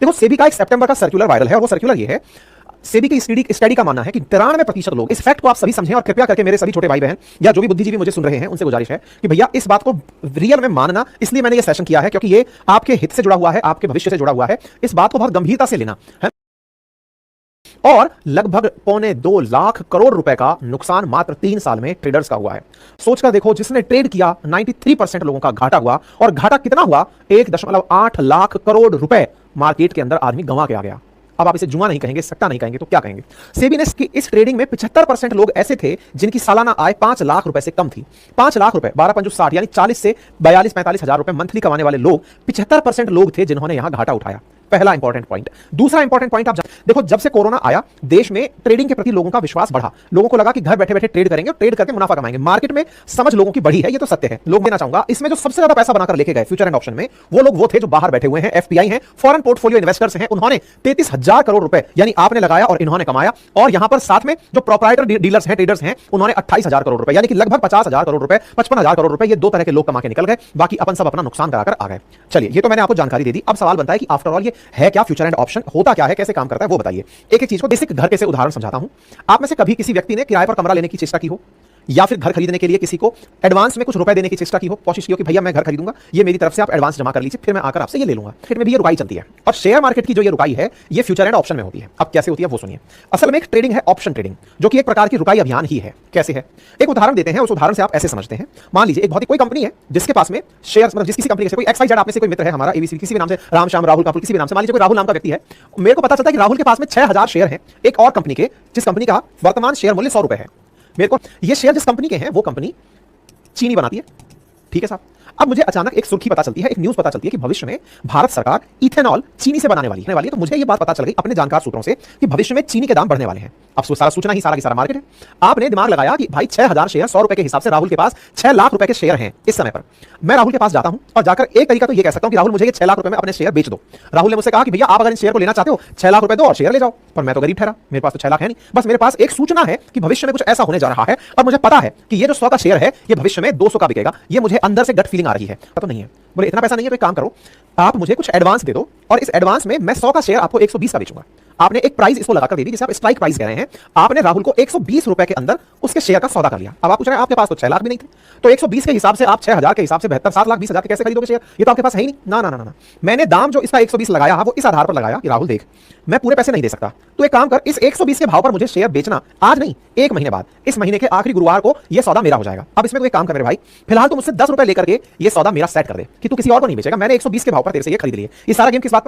देखो सेबी का एक सितंबर का सर्कुलर वायरल है और वो सर्कुलर ये है, सेबी की स्टडी का मानना है कि 93% लोग, इस फैक्ट को आप सभी समझें और कृपया करके मेरे सभी छोटे भाई बहन या जो भी बुद्धिजीवी मुझे सुन रहे हैं उनसे गुजारिश है कि भैया इस बात को रियल में मानना, इसलिए मैंने ये सेशन किया है क्योंकि ये आपके हित से जुड़ा हुआ है, आपके भविष्य से जुड़ा हुआ है, इस बात को बहुत गंभीरता से लेना है। और लगभग 1.25 लाख करोड़ रुपए का नुकसान मात्र 3 साल में ट्रेडर्स का हुआ है। सोचकर देखो, जिसने ट्रेड किया 93% लोगों का घाटा हुआ, और घाटा कितना हुआ? 1.8 लाख करोड़ रुपए मार्केट के अंदर आदमी गंवा के आ गया। अब आप इसे जुआ नहीं कहेंगे, सट्टा नहीं कहेंगे, तो क्या कहेंगे? सेबी ने इस ट्रेडिंग में 75% लोग ऐसे थे जिनकी सालाना आय 5 लाख रुपए से कम थी। 5 लाख रुपए 12 पंजू 60 यानी 40 से 42-45 हजार रुपए मंथली कमाने वाले लोग 75% लोग थे जिन्होंने यहां घाटा उठाया। पहला इंपॉर्टेंट पॉइंट। दूसरा इंपॉर्टेंट पॉइंट, आप देखो जब से कोरोना आया देश में ट्रेडिंग के प्रति लोगों का विश्वास बढ़ा। लोगों को लगा कि घर बैठे बैठे ट्रेड करेंगे और ट्रेड करके मुनाफा कमाएंगे। मार्केट में समझ लोगों की बढ़ी है, ये तो सत्य है। लोग देना चाहूंगा, इसमें जो सबसे ज्यादा पैसा बनाकर लेके गए फ्यूचर एंड ऑप्शन में, वो थे जो बाहर बैठे हुए हैं, एफपीआई हैं, फॉरेन पोर्टफोलियो इन्वेस्टर्स हैं। उन्होंने 33,000 करोड़ रुपए यानी आपने लगाया और इन्होंने कमाया। और यहां पर साथ में जो प्रोप्राइटर डीलर्स हैं, ट्रेडर्स हैं, उन्होंने 28,000 करोड़ रुपए यानी कि लगभग 50,000 करोड़ रुपए, 55,000 करोड़ रुपए, ये दो तरह के लोग कमा के निकल गए। बाकी अपन सब अपना नुकसान कराकर आ गए। चलिए, ये तो मैंने आपको जानकारी दे दी। अब सवाल बनता है कि आफ्टर ऑल ये है क्या? फ्यूचर एंड ऑप्शन होता क्या है, कैसे काम करता है, वो बताइए। एक एक चीज को बेसिक घर कैसे उदाहरण समझाता हूं। आप में से कभी किसी व्यक्ति ने किराए पर कमरा लेने की चेष्टा की हो, या फिर घर खरीदने के लिए किसी को एडवांस में कुछ रुपए देने की चेष्टा की हो, कोशिश की हो कि भैया मैं घर खरीदूंगा, ये मेरी तरफ से आप एडवांस जमा कर लीजिए, फिर मैं आकर आपसे ये ले लूंगा। मार्केट में भी ये रुकाई चलती है, और शेयर मार्केट की जो ये रुकाई है ये फ्यूचर एंड ऑप्शन में होती है। अब कैसे होती है वो सुनिए। असल में एक ट्रेडिंग है ऑप्शन ट्रेडिंग, जो कि एक प्रकार की रुकाई अभियान ही है। कैसे है? एक उदाहरण देते हैं, उस उदाहरण से आप ऐसे समझते हैं। मान लीजिए एक बहुत ही कोई कंपनी है जिसके पास में शेयर, मतलब जिस किसी कंपनी से कोई XYZ आप में से कोई मित्र है हमारा, एबीसी, किसी भी नाम से, राम श्याम राहुल कापुर, किसी भी नाम से, मान लीजिए कोई राहुल नाम का व्यक्ति है। मेरे को पता चलता है कि राहुल के पास में 6,000 शेयर हैं एक और कंपनी के, जिस कंपनी का वर्तमान शेयर मूल्य 100 रुपए है। मेरे को ये शेयर जिस कंपनी के हैं वो कंपनी चीनी बनाती है, ठीक है साहब। अब मुझे अचानक एक सुर्खी पता चलती है, एक न्यूज़ पता चलती है कि भविष्य में भारत सरकार इथेनॉल चीनी से बनाने वाली है। तो मुझे ये बात पता चल गई अपने जानकार सूत्रों से कि भविष्य में चीनी के दाम बढ़ने वाले हैं। अब सारा सूचना ही सारा की सारा मार्केट है। आपने दिमाग लगाया कि भाई 6,000 शेयर 100 रुपए के हिसाब से राहुल के पास 6 लाख रुपए के शेयर हैं इस समय पर। मैं राहुल के पास जाता हूं और जाकर एक तरीका तो ये कह सकता हूं कि राहुल मुझे ये 6 लाख रुपए में अपने शेयर बेच दो। राहुल ने मुझसे कहा कि भैया आप अगर इन शेयर को लेना चाहते हो 6 लाख रुपए दो और शेयर ले जाओ। पर मैं तो गरीब ठहरा, मेरे पास तो 6 लाख है नहीं। बस मेरे पास एक सूचना है कि भविष्य में कुछ ऐसा होने जा रहा है, और मुझे पता है कि ये जो 100 का शेयर है ये भविष्य में 200 का बिकेगा। ये मुझे अंदर से गट फीलिंग आ रही है। तो नहीं है, बोले इतना पैसा नहीं है तो एक काम करो, आप मुझे कुछ एडवांस दे दो और इस एडवांस में मैं 100 का शेयर आपको 120 का बेचूंगा। आपने एक प्राइस इसको लगाकर दे दी जिसे आप स्ट्राइक प्राइस कह रहे हैं। आपने राहुल को 120 रुपए के अंदर उसके शेयर का सौदा कर लिया। अब आप पूछ रहे हैं आपके पास तो 6 लाख भी नहीं थे, तो 120 के हिसाब से आप 6,000 के हिसाब से 72 7,20,000 के कैसे खरीदोगे शेयर? ये तो आपके पास है ही नहीं। ना ना ना ना, मैंने दाम जो इसका 120 लगाया वो इस आधार पर लगाया कि राहुल देख, मैं पूरे पैसे नहीं दे सकता, तो एक काम कर, इस 120 के भाव पर मुझे शेयर बेचना आज नहीं, 1 महीने बाद, इस महीने के आखिरी गुरुवार को यह सौदा मेरा हो जाएगा। अब इसमें तो एक काम कर मेरे भाई, फिलहाल तू मुझसे 10 रुपए लेकर के ये सौदा मेरा सेट कर दे कि तू किसी और को नहीं बेचेगा। मैंने 120 के भाव पर तेरे से ये खरीद लिए। ये सारा गेम किस बात